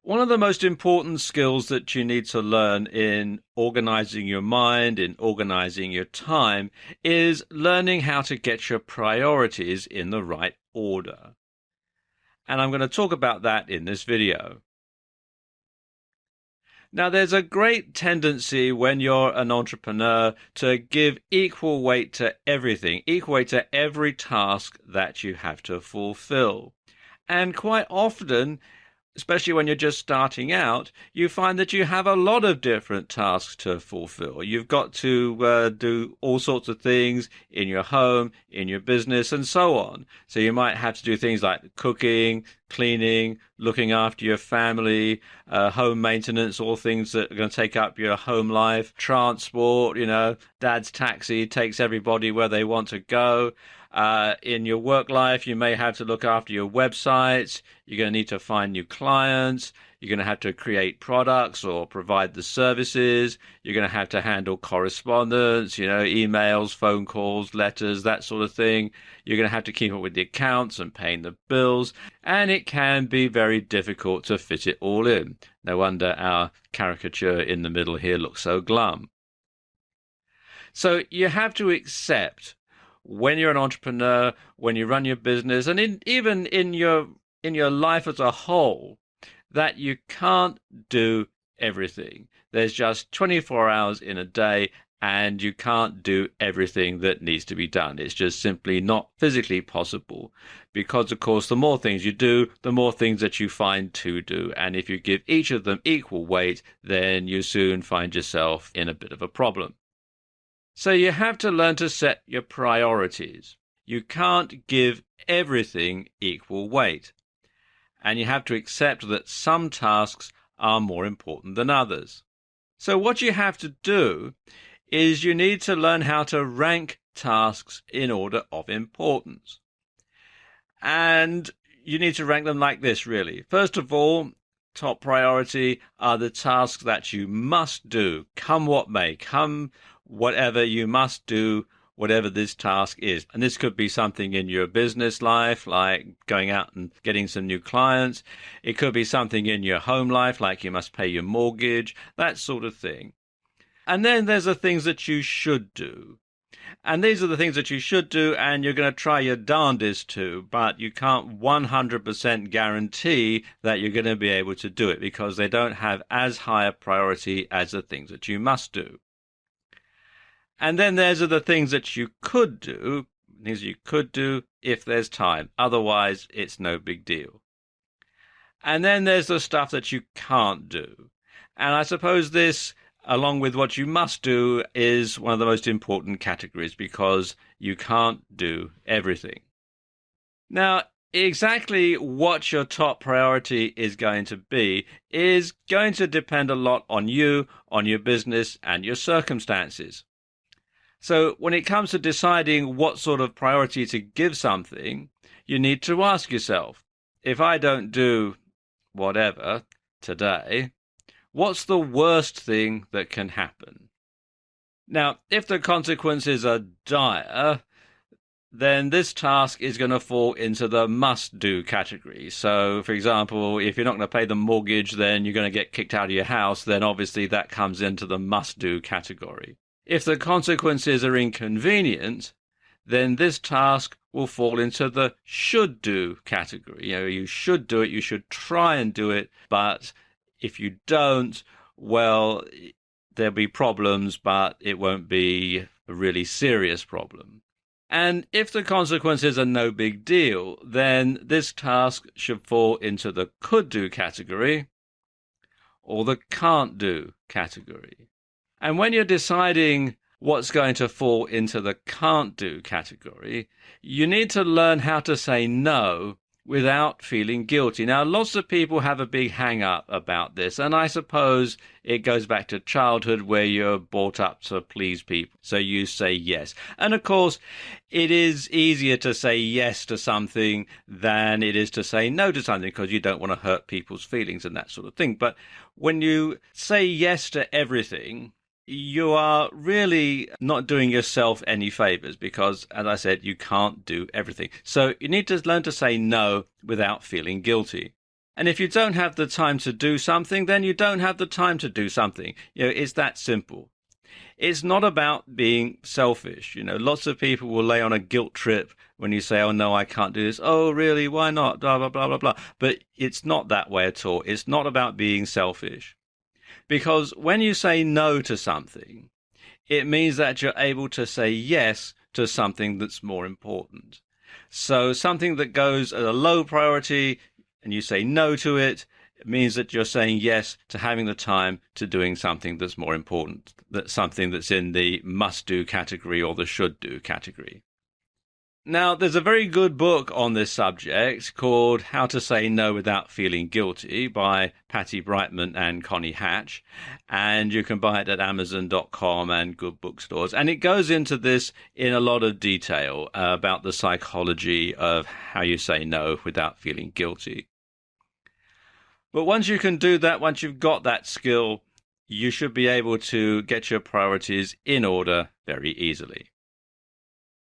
One of the most important skills that you need to learn in organizing your mind, in organizing your time, is learning how to get your priorities in the right order. And I'm going to talk about that in this video. Now, there's a great tendency when you're an entrepreneur to give equal weight to everything, equal weight to every task that you have to fulfill. And quite often, especially when you're just starting out, you find that you have a lot of different tasks to fulfill. You've got to do all sorts of things in your home, in your business, and so on. So you might have to do things like cooking, cleaning, looking after your family, home maintenance, all things that are going to take up your home life, transport, dad's taxi takes everybody where they want to go. In your work life, you may have to look after your websites. You're going to need to find new clients. You're going to have to create products or provide the services. You're going to have to handle correspondence, emails, phone calls, letters, that sort of thing. You're going to have to keep up with the accounts and paying the bills. And it can be very difficult to fit it all in. No wonder our caricature in the middle here looks so glum. So you have to accept when you're an entrepreneur, when you run your business, and even in your life as a whole, that you can't do everything. There's just 24 hours in a day, and you can't do everything that needs to be done. It's just simply not physically possible because, of course, the more things you do, the more things that you find to do. And if you give each of them equal weight, then you soon find yourself in a bit of a problem. So you have to learn to set your priorities. You can't give everything equal weight. And you have to accept that some tasks are more important than others. So what you have to do is you need to learn how to rank tasks in order of importance. And you need to rank them like this, really. First of all, top priority are the tasks that you must do, come what may, come whatever you must do, whatever this task is. And this could be something in your business life, like going out and getting some new clients. It could be something in your home life, like you must pay your mortgage, that sort of thing. And then there's the things that you should do. And these are the things that you should do, and you're going to try your darndest to, but you can't 100% guarantee that you're going to be able to do it because they don't have as high a priority as the things that you must do. And then there's the things that you could do, if there's time. Otherwise, it's no big deal. And then there's the stuff that you can't do. And I suppose this, along with what you must do, is one of the most important categories because you can't do everything. Now, exactly what your top priority is going to be is going to depend a lot on you, on your business, and your circumstances. So when it comes to deciding what sort of priority to give something, you need to ask yourself, if I don't do whatever today, what's the worst thing that can happen? Now, if the consequences are dire, then this task is going to fall into the must-do category. So, for example, if you're not going to pay the mortgage, then you're going to get kicked out of your house, then obviously that comes into the must-do category. If the consequences are inconvenient, then this task will fall into the should-do category. You should do it, you should try and do it, but if you don't, well, there'll be problems, but it won't be a really serious problem. And if the consequences are no big deal, then this task should fall into the could-do category or the can't-do category. And when you're deciding what's going to fall into the can't-do category, you need to learn how to say no without feeling guilty. Now, lots of people have a big hang-up about this, and I suppose it goes back to childhood where you're brought up to please people, so you say yes. And of course, it is easier to say yes to something than it is to say no to something because you don't want to hurt people's feelings and that sort of thing. But when you say yes to everything, you are really not doing yourself any favors because, as I said, you can't do everything. So you need to learn to say no without feeling guilty. And if you don't have the time to do something, then you don't have the time to do something. It's that simple. It's not about being selfish. Lots of people will lay on a guilt trip when you say, oh, no, I can't do this. Oh, really? Why not? Blah, blah, blah, blah, blah. But it's not that way at all. It's not about being selfish. Because when you say no to something, it means that you're able to say yes to something that's more important. So something that goes at a low priority and you say no to it, it means that you're saying yes to having the time to doing something that's more important, that's something that's in the must-do category or the should-do category. Now, there's a very good book on this subject called How to Say No Without Feeling Guilty by Patty Brightman and Connie Hatch, and you can buy it at Amazon.com and good bookstores. And it goes into this in a lot of detail about the psychology of how you say no without feeling guilty. But once you can do that, once you've got that skill, you should be able to get your priorities in order very easily.